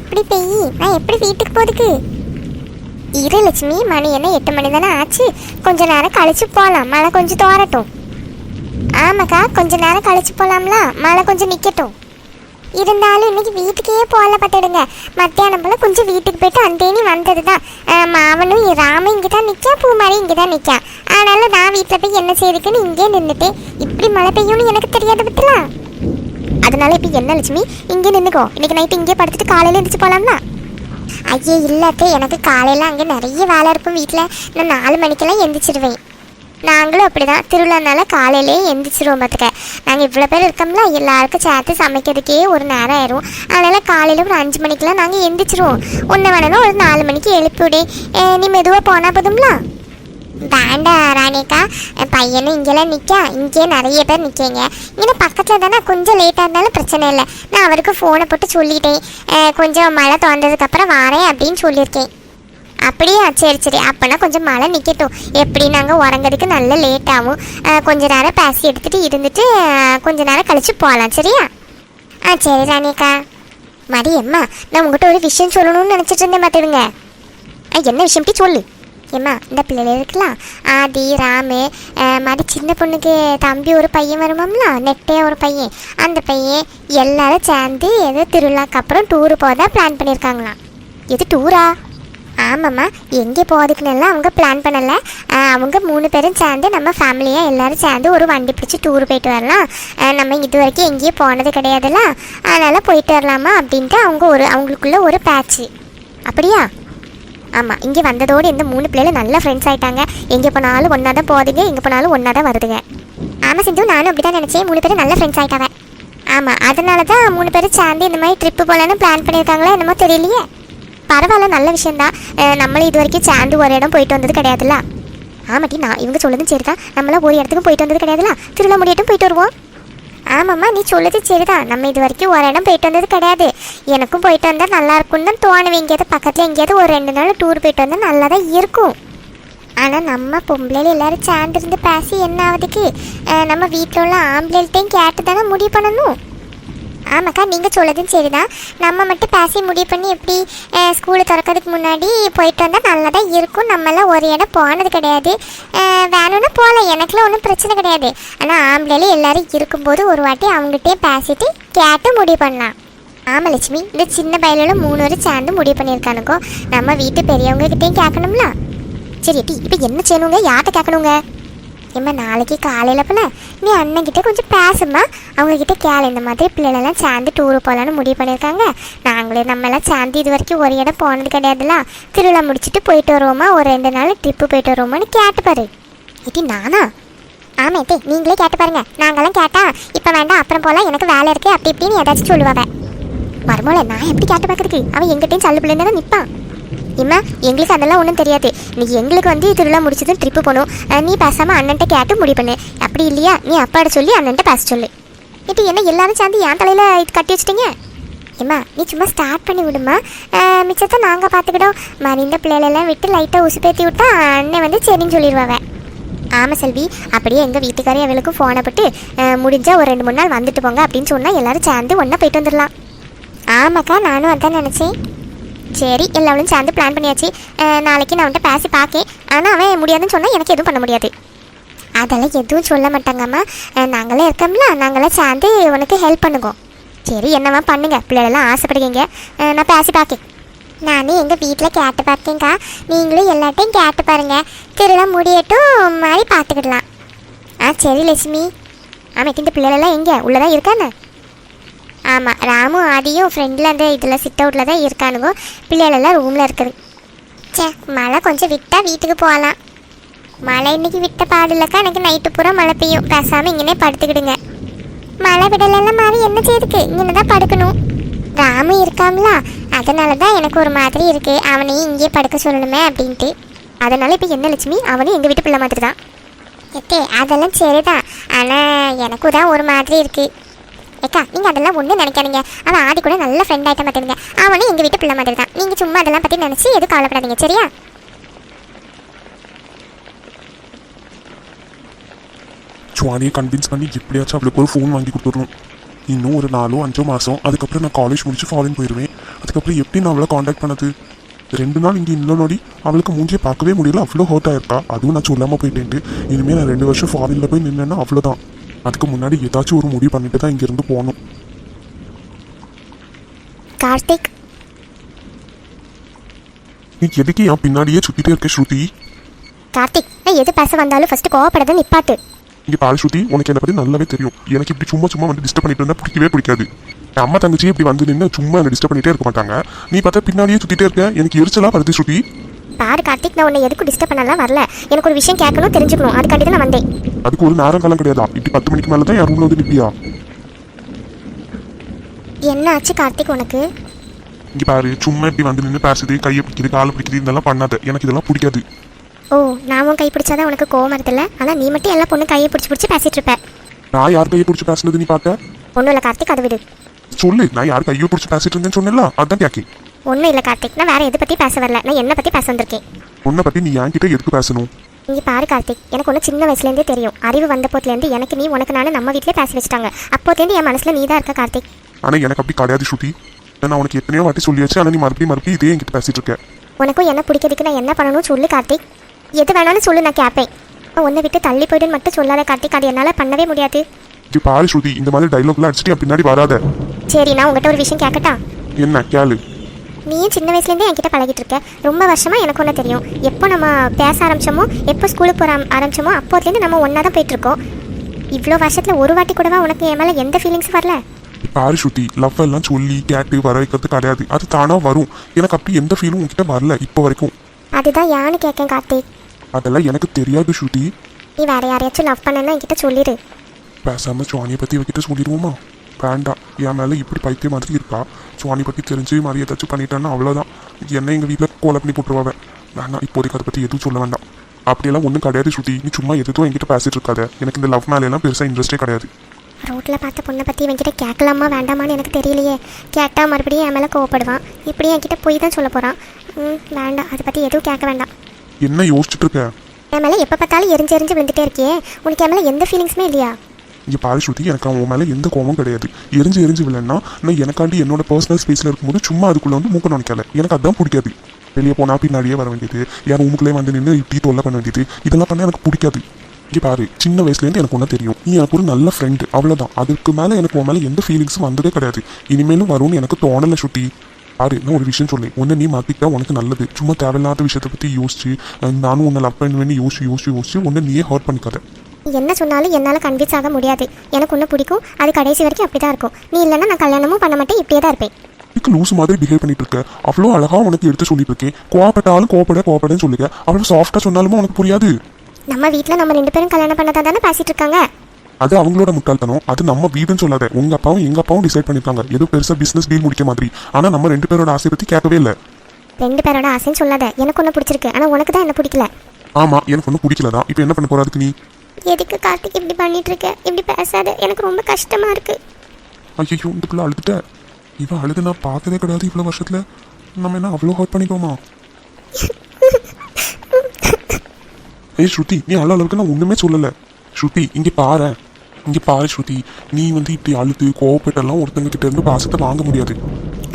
இப்படி பெய்யி நான் எப்படி வீட்டுக்கு போறதுக்கு? இரு லட்சுமி, மணி என்ன 8 மணி தானே ஆச்சு, கொஞ்ச நேரம் கழிச்சு போகலாம், மழை கொஞ்சம் தோரட்டும். ஆமாக்கா, கொஞ்ச நேரம் கழிச்சு போகலாம்ல, மழை கொஞ்சம் நிற்கட்டும். இருந்தாலும் இன்னைக்கு வீட்டுக்கே போகல பார்த்துடுங்க. மத்தியானம் போல் கொஞ்சம் வீட்டுக்கு போயிட்டு அந்தேனி வந்தது தான். மாவனும் ராமும் இங்கே தான் நிற்கா, பூமாரி இங்கே தான் நிற்கா. அதனால் நான் வீட்டில் போய் என்ன செய்யுதுக்குன்னு இங்கே நின்றுட்டேன். இப்படி மழை பெய்யும்னு எனக்கு தெரியாது பற்றலாம். அதனால இப்போ என்ன லட்சுமி, இங்கே நின்றுக்கோ. இன்னைக்கு நைட்டு இங்கே படுத்துட்டு காலையில் எழுந்திரிச்சு போகலாம்னா? ஐயே இல்லாத்தே, எனக்கு காலையில் அங்கே நிறைய வேலை இருக்கும் வீட்டில். நான் 4 மணிக்கெல்லாம் எந்திரிச்சிடுவேன். நாங்களும் அப்படி தான், திருவிழானால காலையிலே எந்திரிச்சிருவோம் பார்த்துக்க. நாங்கள் இவ்வளோ பேர் இருக்கோம்ல, எல்லாருக்கும் சேர்த்து சமைக்கிறதுக்கே ஒரு நேரம் ஆயிரும். அதனால் காலையில் ஒரு 5 மணிக்கெலாம் நாங்கள் எந்திரிச்சிருவோம். ஒன்று வேணும்னா ஒரு 4 மணிக்கு எழுப்பி விடு, நீ மெதுவாக போனால் போதுங்களா? வேண்டா ராணிக்கா, பையனும் இங்கெல்லாம் நிற்கா, இங்கே நிறைய பேர் நிற்கீங்க. இங்கே பக்கத்தில் தானே, கொஞ்சம் லேட்டாக இருந்தாலும் பிரச்சனை இல்லை. நான் அவருக்கு ஃபோனை போட்டு சொல்லிட்டேன், கொஞ்சம் மழை தோன்றதுக்கப்புறம் வாரேன் அப்படின்னு சொல்லியிருக்கேன். அப்படியா? சரி சரி, அப்போனா கொஞ்சம் மழை நிற்கட்டும். எப்படி நாங்கள் உறங்கிறதுக்கு நல்ல லேட் ஆகும். கொஞ்ச நேரம் பேசி எடுத்துகிட்டு இருந்துட்டு கொஞ்ச நேரம் கழித்து போகலாம், சரியா? சரி ராணிக்கா. மரியம்மா, நான் உங்கள்கிட்ட ஒரு விஷயம் சொல்லணும்னு நினச்சிட்டு இருந்தேன் பார்த்துடுங்க. என்ன விஷயம்ட்டி சொல்லு. ஏம்மா, இந்த பிள்ளைகள் இருக்கலாம், ஆதி ராமு மாதிரி சின்ன பொண்ணுக்கு தம்பி ஒரு பையன் வருமாம்ல, நெட்டையாக ஒரு பையன். அந்த பையன் எல்லாரும் சேர்ந்து ஏதோ திருவிழாக்கு அப்புறம் டூரு போகிறதா பிளான் பண்ணியிருக்காங்களாம். எது டூரா? ஆமாம்மா, எங்கே போகிறதுக்குன்னு அவங்க பிளான் பண்ணலை. அவங்க 3 பேரும் சேர்ந்து நம்ம ஃபேமிலியாக எல்லோரும் சேர்ந்து ஒரு வண்டி பிடிச்சி டூர் போயிட்டு வரலாம். நம்ம இது வரைக்கும் எங்கேயும் போனது கிடையாதுல்ல, அதனால் போயிட்டு வரலாமா அப்படின்ட்டு அவங்களுக்குள்ள ஒரு பேட்ச்சு. அப்படியா? ஆமாம், இங்கே வந்ததோடு இந்த 3 பிள்ளைகளும் நல்ல ஃப்ரெண்ட்ஸ் ஆகிட்டாங்க. எங்கே போனாலும் ஒன்றா தான் போகுதுங்க, எங்கே போனாலும் ஒன்றா தான் வருதுங்க. ஆமாம் சிந்து, நானும் அப்படி தான் நினச்சேன். 3 பேரும் நல்ல ஃப்ரெண்ட்ஸ் ஆகிட்டாங்க. ஆமாம், அதனால தான் 3 பேரும் சேர்ந்து இந்த மாதிரி ட்ரிப்பு போகலான்னு பிளான் பண்ணியிருக்காங்களா என்னமோ தெரியலையே. பரவாயில்ல, நல்ல விஷயந்தான். நம்மளும் இது வரைக்கும் சேர்ந்து ஒரு இடம் போயிட்டு வந்தது கிடையாதுல்ல. ஆமாட்டி, நான் இவங்க சொல்லதும் சரி தான். நம்மளாம் ஒரு இடத்துக்கும் போயிட்டு வந்தது கிடையாதுல்ல, திருவிழா முடியட்டும் போயிட்டு வருவோம். ஆமாம்மா, நீ சொல்லுது சரி தான். நம்ம இது வரைக்கும் ஒரு இடம் போயிட்டு வந்தது கிடையாது. எனக்கும் போயிட்டு வந்தால் நல்லா இருக்கும்னு தான் தோணுவேன். எங்கேயாவது பக்கத்தில் எங்கேயாவது ஒரு 2 நாள் டூர் போயிட்டு வந்தால் நல்லா தான் இருக்கும். ஆனால் நம்ம பொம்பளையில் எல்லோரும் சேர்ந்துருந்து பேசி என்ன ஆகுதுக்கு? நம்ம வீட்டில் உள்ள ஆம்பளைட்டையும் கேட்டு தானே முடிவு பண்ணணும். ஆமாக்கா, நீங்கள் சொல்லதும் சரி தான். நம்ம மட்டும் பேசி முடிவு பண்ணி எப்படி ஸ்கூலு திறக்கிறதுக்கு முன்னாடி போயிட்டு வந்தால் நல்லா தான் இருக்கும். நம்மளாம் ஒரு இடம் போனது கிடையாது. வேணும்னா போகலாம், எனக்குலாம் ஒன்றும் பிரச்சனை கிடையாது. ஆனால் ஆம்பளையில எல்லோரும் இருக்கும்போது ஒரு வாட்டி அவங்ககிட்டே பேசிட்டு கேட்டு முடிவு பண்ணலாம். ஆமாம் லட்சுமி, இந்த சின்ன பையில 3 பேரும் சேர்ந்து முடிவு பண்ணியிருக்கானுக்கோ. நம்ம வீட்டு பெரியவங்ககிட்டையும் கேட்கணும்ல. சரி எப்படி இப்போ என்ன செய்யணுங்க, யார்கிட்ட கேட்கணுங்க? ஏம்மா, நாளைக்கு காலையில் போல நீ அண்ணன்கிட்ட கொஞ்சம் பேசுமா, அவங்கக்கிட்ட கேளு. இந்த மாதிரி பிள்ளைகளெல்லாம் சேர்ந்து டூரு போகலான்னு முடிவு பண்ணியிருக்காங்க. நாங்களே நம்மளாம் சேர்ந்து இது வரைக்கும் ஒரு இடம் போனது கிடையாதுல்ல, திருவிழா முடிச்சுட்டு போயிட்டு வருவோமா, ஒரு 2 நாள் ட்ரிப்பு போயிட்டு வருவோமான்னு கேட்டுப்பாரு. ஏட்டி நானா? ஆமாட்டே, நீங்களே கேட்டு பாருங்க. நாங்களாம் கேட்டா இப்போ வேண்டாம் அப்புறம் போகலாம், எனக்கு வேலை இருக்குது அப்படி இப்படின்னு ஏதாச்சும் சொல்லுவாங்க. வரும்போல நான் எப்படி கேட்டு பார்க்குறதுக்கு? அவன் எங்கிட்டையும் சல்லு பிள்ளைங்க தான் நிற்பான். இம்மா, எங்களுக்கு அதெல்லாம் ஒன்றும் தெரியாது. இன்னைக்கு எங்களுக்கு திருவிழா முடிச்சதும் ட்ரிப்பு போகணும். நீ பேசாமல் அண்ணன்ட்ட கேட்டு முடிவு பண்ணு. அப்படி இல்லையா நீ அப்பாட சொல்லி அண்ணன்ட்ட பேச சொல்லு. இப்போ என்ன எல்லாரும் சேர்ந்து என் தலையில் இது கட்டி வச்சுட்டீங்க? ஏம்மா, நீ சும்மா ஸ்டார்ட் பண்ணி விடுமா, மிச்சத்தை நாங்கள் பார்த்துக்கிட்டோம். மறிந்த பிள்ளைகளெல்லாம் விட்டு லைட்டாக உசுப்பேற்றி விட்டா அண்ணன் சரின்னு சொல்லிடுவாங்க. ஆமாம் செல்வி, அப்படியே எங்கள் வீட்டுக்காரே அவளுக்கும் ஃபோனை போட்டு முடிஞ்சால் ஒரு 2-3 நாள் வந்துட்டு போங்க அப்படின்னு சொன்னால் எல்லோரும் சேர்ந்து ஒன்றா போயிட்டு வந்துடலாம். ஆமாக்கா, நானும் அதான் நினச்சேன். சரி, எல்லாவளும் சேர்ந்து பிளான் பண்ணியாச்சு. நாளைக்கு நான் அவன்கிட்ட பேசி பார்க்கேன். ஆனால் அவன் முடியாதுன்னு சொன்னால் எனக்கு எதுவும் பண்ண முடியாது. அதெல்லாம் எதுவும் சொல்ல மாட்டாங்கம்மா, நாங்களே இருக்கோம்ல, நாங்களாம் சேர்ந்து உனக்கு ஹெல்ப் பண்ணுவோம். சரி, என்னம்மா பண்ணுங்க, பிள்ளைகளெல்லாம் ஆசைப்படுவீங்க. நான் பேசி பார்க்கேன். நானே எங்கள் வீட்டில் கேட்டு பார்த்தேங்க்கா, நீங்களும் எல்லாட்டையும் கேட்டு பாருங்கள். திருவிழா முடியட்டும் மாதிரி பார்த்துக்கிடலாம். சரி லட்சுமி. ஆமாம், இந்த பிள்ளைகளெல்லாம் எங்கே உள்ளதான் இருக்கானே? ஆமாம், ராமும் ஆதியும் ஃப்ரெண்டில் அந்த இதில் சிட் அவுட்டில் தான் இருக்கானுங்க. பிள்ளைகளெல்லாம் ரூமில் இருக்குது. மழை கொஞ்சம் விட்டால் வீட்டுக்கு போகலாம். மழை இன்னைக்கு விட்ட பாடு இல்லைக்கா, எனக்கு நைட்டு பூரா மழை பெய்யும். பேசாமல் இங்கேனே படுத்துக்கிடுங்க. மழை விடலாம் மாதிரி என்ன செய்யுதுக்கு, இங்கே தான் படுக்கணும். ராமு இருக்காம்ல, அதனால தான் எனக்கு ஒரு மாதிரி இருக்குது. அவனையும் இங்கேயே படுக்க சொல்லணுமே அப்படின்ட்டு. அதனால் இப்போ என்ன லட்சுமி, அவனும் எங்கள் வீட்டு பிள்ளை மாதிரி தான். அதெல்லாம் சரி தான், ஆனால் எனக்கும் தான் ஒரு மாதிரி இருக்குது. ஏக்கா, நீங்கள் அதெல்லாம் ஒன்றும் நினைக்காதீங்க. அவன் ஆதி கூட நல்ல ஃப்ரெண்ட் ஆகிட்ட பார்த்துருங்க. அவனும் எங்கள் வீட்டு பிள்ளை மாதிரி தான். நீங்கள் சும்மா அதெல்லாம் பற்றி நினச்சி எதுவும் கவலைப்படாதீங்க, சரியா? சுவானியை கன்வின்ஸ் பண்ணி எப்படியாச்சும் அவளுக்கு ஒரு ஃபோன் வாங்கி கொடுத்துடணும். இன்னும் ஒரு 4-5 மாதம், அதுக்கப்புறம் நான் காலேஜ் முடிச்சு ஃபாரின் போயிடுவேன். அதுக்கப்புறம் எப்படி நான் அவளை காண்டாக்ட் பண்ணது? 2 நாள் இங்கே இல்லை நோடி அவளுக்கு மூஞ்சியை பார்க்கவே முடியல, அவ்வளோ ஹர்ட் ஆயிருக்கா. அதுவும் நான் சொல்லாமல் போயிட்டேன்ட்டு. இனிமேல் நான் 2 வருஷம் ஃபாரினில் போய் நின்னேன்னா அவ்வளோதான். அதுக்கு முன்னாடி ஏதாச்சும் ஒரு முடிவு பண்ணிட்டு தான் இங்கேருந்து போகணும். கார்த்திக், நீ எதுக்கு என் பின்னாடியே சுற்றிட்டே இருக்க ஸ்ருதி? கார்த்திக், நான் எது பேச வந்தாலும் ஃபர்ஸ்ட் கோவப்படாத நிப்பாட்டு. இங்கே பாரு ஸ்ருதி, உனக்கு என்னை பற்றி நல்லாவே தெரியும். எனக்கு இப்படி சும்மா வந்து டிஸ்டர்ப் பண்ணிட்டு இருந்தால் பிடிக்கவே பிடிக்காது. என் அம்மா தங்கச்சி இப்படி வந்து நின்று சும்மா என்னை டிஸ்டர்ப் பண்ணிட்டே இருக்க மாட்டாங்க. நீ பார்த்தா பின்னாடியே சுற்றிட்டே இருக்க, எனக்கு எரிச்சலாக வருது ஸ்ருதி. பாரு கார்த்திக், நான் உன்னை எதுக்கும் டிஸ்டர்ப் பண்ணலாம் வரல. எனக்கு ஒரு விஷயம் கேட்கணும், தெரிஞ்சுக்கணும், அதுக்காண்டி தான் நான் வந்தேன். அதுக்கு ஒரு நேரம் காலம் கிடையாதா? இப்படி 10 மணிக்கு மேலே தான் என் ரூமில் வந்து நிற்பியா? என்ன ஆச்சு கார்த்திக் உனக்கு? இங்கே பாரு, சும்மா இப்படி வந்து நின்று பேசுது, கையை பிடிக்குது, காலை பிடிக்குது, இதெல்லாம் பண்ணாத. எனக்கு இதெல்லாம் பிடிக்காது. ஓ, நான் உன் கை பிடிச்சாதான் உனக்கு கோவம் வருதில்ல? ஆனால் நீ மட்டும் எல்லா பொண்ணு கையை பிடிச்சி பேசிட்டு இருப்ப. நான் யார் கையை பிடிச்சி பேசுனது நீ பார்த்த? ஒன்றும் இல்லை கார்த்திக், அதை விடு. சொல்லு, நான் யார் கையை பிடிச்சி பேசிட்டு இருந்தேன்னு சொன்னேன்ல, அதான் கேட்கேன். ஒன்றும் இல்லை கார்த்திக், நான் வேற எதை பற்றி பேச வரல, நான் என்னை பற்றி பேச வந்திருக்கேன். உன்னை பற்றி நீ என்கிட்ட எதுக்கு பேசணும்? இங்கே பாரு கார்த்திக், எனக்கு ஒன்று சின்ன வயசுலேருந்தே தெரியும். அறிவு வந்த போதுலேருந்து எனக்கு நீ உனக்கு நான் நம்ம வீட்டிலே பேசி வச்சுட்டாங்க. அப்போதுலேருந்து என் மனசில் நீ தான் இருக்க கார்த்திக். ஆனால் எனக்கு அப்படி கிடையாது ஸ்ருதி. நான் உனக்கு எத்தனையோ வாட்டி சொல்லியாச்சு, ஆனால் நீ மறுபடியும் இதே என்கிட்ட பேசிட்டு இருக்க. உனக்கும் என்ன பிடிக்கிறதுக்கு நான் என்ன பண்ணணும்னு சொல்லு கார்த்திக். எது வேணாலும் சொல்லு, நான் கேட்பேன். உன்னை விட்டு தள்ளி போயிடுன்னு மட்டும் சொல்லாத கார்த்திக், அது என்னால் பண்ணவே முடியாது. இங்கே பாரு ஸ்ருதி, இந்த மாதிரி டைலாக்லாம் அடிச்சுட்டு என் பின்னாடி வராத. சரி, நான் உங்ககிட்ட ஒரு விஷயம் கேட்கட்டா? என்ன கேளு. நீயும் சின்ன வயசுலேருந்தே என்கிட்ட பழகிட்டு இருக்க. ரொம்ப வருஷமாக எனக்கு ஒன்று தெரியும். எப்போ நம்ம பேச ஆரம்பிச்சோமோ, எப்போ ஸ்கூலுக்கு போகிற ஆரம்பிச்சோமோ, அப்போதுலேருந்து நம்ம ஒன்றா தான் போயிட்டுருக்கோம். இவ்வளோ வருஷத்தில் ஒரு வாட்டி கூடவா உனக்கு என் மேலே எந்த ஃபீலிங்ஸும் வரல? பாரு ஸ்ருதி, லவ் எல்லாம் சொல்லி கேட்டு வர வைக்கிறது கிடையாது. அது தானாக வரும். எனக்கு அப்படி எந்த ஃபீலும் உங்ககிட்ட வரல இப்போ வரைக்கும். அதுதான் யான்னு கேட்கேன் கார்த்திக். அதெல்லாம் எனக்கு தெரியாது ஸ்ருதி. நீ வேற யாரையாச்சும் லவ் பண்ணனா என்கிட்ட சொல்லிடு. பேசாமல் சுவானியை பற்றி வைக்கிட்ட சொல்லிடுவோமா? வேண்டாம், என் மேலே இப்படி பைத்தியம் மாதிரி இருக்கா. சுவானி பற்றி தெரிஞ்சு மாதிரி ஏதாச்சும் பண்ணிட்டான்னா அவ்வளோதான். என்ன எங்கள் வீட்டில் கோலை பண்ணி போட்டுருவாங்க. வேணாம், இப்போதைக்கு அதை பற்றி எதுவும் சொல்ல வேண்டாம். அப்படியெல்லாம் ஒன்றும் கிடையாது ஸ்ருதி. நீ சும்மா எதுவும் என்கிட்ட பேசிட்டு இருக்காத. எனக்கு இந்த லவ் மேலே பெருசாக இன்ட்ரெஸ்டே கிடையாது. ரோட்டில் பார்த்த பொண்ணை பற்றி என்கிட்ட கேட்கலாமா வேண்டாமான்னு எனக்கு தெரியலையே. கேட்டால் மறுபடியும் என் மேலே கோவப்படுவான். இப்படியும் என்கிட்ட போய் தான் சொல்ல போகிறான். வேண்டாம், அதை பற்றி எதுவும் கேட்க வேண்டாம். என்ன யோசிச்சுட்டு இருக்க? என் மேலே எப்போ பார்த்தாலும் எரிஞ்சு விழுந்துட்டே இருக்கியே. உனக்கு என் மேலே எந்த ஃபீலிங்ஸுமே இல்லையா? இங்கே பாரு ஸ்ருதி, எனக்கு அவன் மேலே எந்த கோவமும் கிடையாது. எரிஞ்சு விழன்னா நான் எனக்காண்டி என்னோட பர்சனல் ஸ்பேஸில் இருக்கும்போது சும்மா அதுக்குள்ளே வந்து மூக்க நினைக்கல. எனக்கு அதுதான் பிடிக்காது. வெளியே போனால் பின்னாடியே வர வேண்டியது, யார் உங்களுக்குள்ளே வந்து நின்று இப்படி தொல்லை பண்ண வேண்டியது, இதெல்லாம் பண்ண எனக்கு பிடிக்காது. இங்கே பாரு, சின்ன வயசுலேருந்து எனக்கு ஒன்றா தெரியும். நீ எனக்கு ஒரு நல்ல ஃப்ரெண்டு, அவ்வளோதான். அதுக்கு மேலே எனக்கு உன் மேலே எந்த ஃபீலிங்ஸும் வந்ததே கிடையாது. இனிமேலும் வரும்னு எனக்கு தோணலை ஸ்ருதி. பாரு, நான் ஒரு விஷயம் சொல்லேன். ஒன்று நீ மாற்றிக்கிட்டா உனக்கு நல்லது. சும்மா தேவையில்லாத விஷயத்தை பற்றி யோசிச்சு நானும் உன்னை லவ் பண்ணுவேன்னு யோசிச்சு ஒன்று நீயே ஹர்ட் பண்ணிக்காத. என்ன சொன்னாலும் என்னால் கன்வின்ஸ் ஆக முடியாது. எனக்கு ஒன்று பிடிக்கும், அது கடைசி வரைக்கும் அப்படி தான் இருக்கும். நீ இல்லைன்னா நான் கல்யாணமும் பண்ண மாட்டேன், இப்படியே தான் இருப்பேன். இதுக்கு லூஸ் மாதிரி பிஹேவ் பண்ணிட்டு இருக்க. அவ்வளோ அழகாக உனக்கு எடுத்து சொல்லிட்டு இருக்கேன். கோவப்பட்டாலும் கோவப்படன்னு சொல்லுங்க. அவ்வளோ சாஃப்டாக சொன்னாலுமே உனக்கு புரியாது. நம்ம வீட்டில் நம்ம 2 பேரும் கல்யாணம் பண்ணதா தானே பேசிட்டு இருக்காங்க. அது அவங்களோட முட்டாள்தனம். அது நம்ம வீடுன்னு சொல்லாத. உங்க அப்பாவும் எங்க அப்பாவும் டிசைட் பண்ணிருக்காங்க ஏதோ பெருசா பிசினஸ் டீல் முடிக்க மாதிரி. ஆனா நம்ம 2 பேரோட ஆசையை பத்தி கேட்கவே இல்லை. 2 பேரோட ஆசைன்னு சொல்லாத. எனக்கு ஒன்று பிடிச்சிருக்கு, ஆனால் உனக்கு தான் என்ன பிடிக்கல. ஆமா, எனக்கு ஒன்றும் பிடிக்கலதான். இப்போ என்ன பண்ண போறதுக்கு நீ? எதுக்கு கார்த்திக் இப்படி பண்ணிட்டு இருக்க? இப்படி பேசாத, எனக்கு ரொம்ப கஷ்டமா இருக்கு. ஐயோ, இந்த பிள்ளை அழுதுட்ட. இவன் அழுது நான் பார்த்ததே கிடையாது இவ்வளோ வருஷத்துல. நம்ம என்ன அவ்வளோ ஹர்ட் பண்ணிக்கோமா? ஏய் ஸ்ருதி, நீ அழ அளவுக்கு நான் ஒன்றுமே சொல்லலை. ஸ்ருதி, இங்கே பாரு ஸ்ருதி, நீ வந்து இப்படி அழுது கோவப்பட்டெல்லாம் ஒருத்தங்க கிட்ட இருந்து பாசத்தை வாங்க முடியாது.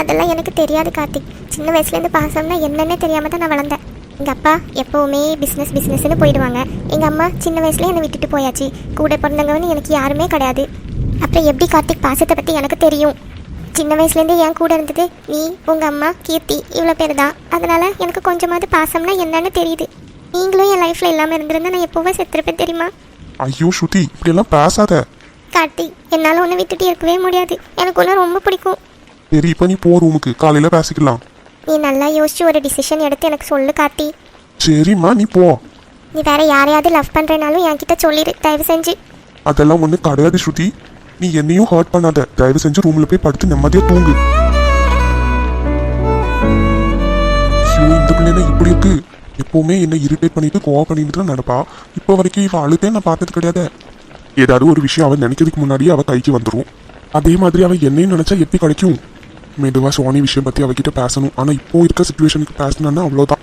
அதெல்லாம் எனக்கு தெரியாது கார்த்திக். சின்ன வயசுலேருந்து பாசம்னா என்னன்னே தெரியாம தான் நான் வளர்ந்தேன். எங்கள் அப்பா எப்போவுமே பிஸ்னஸ்னு போயிடுவாங்க. எங்கள் அம்மா சின்ன வயசுலேயே என்னை விட்டுட்டு போயாச்சு. கூட பிறந்தவங்கன்னு எனக்கு யாருமே கிடையாது. அப்புறம் எப்படி கார்த்திக் பாசத்தை பற்றி எனக்கு தெரியும்? சின்ன வயசுலேருந்து என் கூட இருந்தது நீ, உங்கள் அம்மா, கீர்த்தி, இவ்வளோ பேர் தான். அதனால் எனக்கு கொஞ்சமாவது பாசம்னா என்னன்னு தெரியுது. நீங்களும் என் லைஃப்பில் இல்லாமல் இருந்திருந்தா நான் எப்போவே செத்துருப்பேன் தெரியுமா? ஐயோ ஸ்ருதி, இப்படியெல்லாம் பேசாத. கார்த்திக், என்னால் ஒன்று விட்டுட்டு இருக்கவே முடியாது. எனக்கு ஒன்று ரொம்ப பிடிக்கும். சரி, இப்போ நீ போ ரூமுக்கு, காலையில் பேசிக்கலாம். நீ நல்லா யோசிச்சு ஒரு டிசிஷன் எடுத்து எனக்கு சொல்லு கார்த்தி. சரிம்மா, நீ போ. நீ வேற யாரையாவது லவ் பண்ணுறனாலும் என்கிட்ட சொல்லிடு தயவு செஞ்சு. அதெல்லாம் ஒன்றும் கிடையாது ஸ்ருதி. நீ என்னையும் ஹர்ட் பண்ணாத. தயவு செஞ்சு ரூமில் போய் படுத்து நிம்மதியாக தூங்கு. ஐயோ, இந்த பிள்ளைனா இப்படி இருக்கு. எப்போவுமே என்னை இரிட்டேட் பண்ணிட்டு கோவா பண்ணிட்டு தான் நடப்பா. இப்போ வரைக்கும் இவன் அழுதே நான் பார்த்தது கிடையாது. ஏதாவது ஒரு விஷயம் அவன் நினைக்கிறதுக்கு முன்னாடியே அவள் கைக்கு வந்துடும். அதே மாதிரி அவன் என்னையும் நினச்சா எப்படி கிடைக்கும்? மெதுவாக சோனி விஷயம் பற்றி அவகிட்ட பேசணும். ஆனால் இப்போ இருக்க சுச்சுவேஷனுக்கு பேசினான்னா அவ்வளோதான்.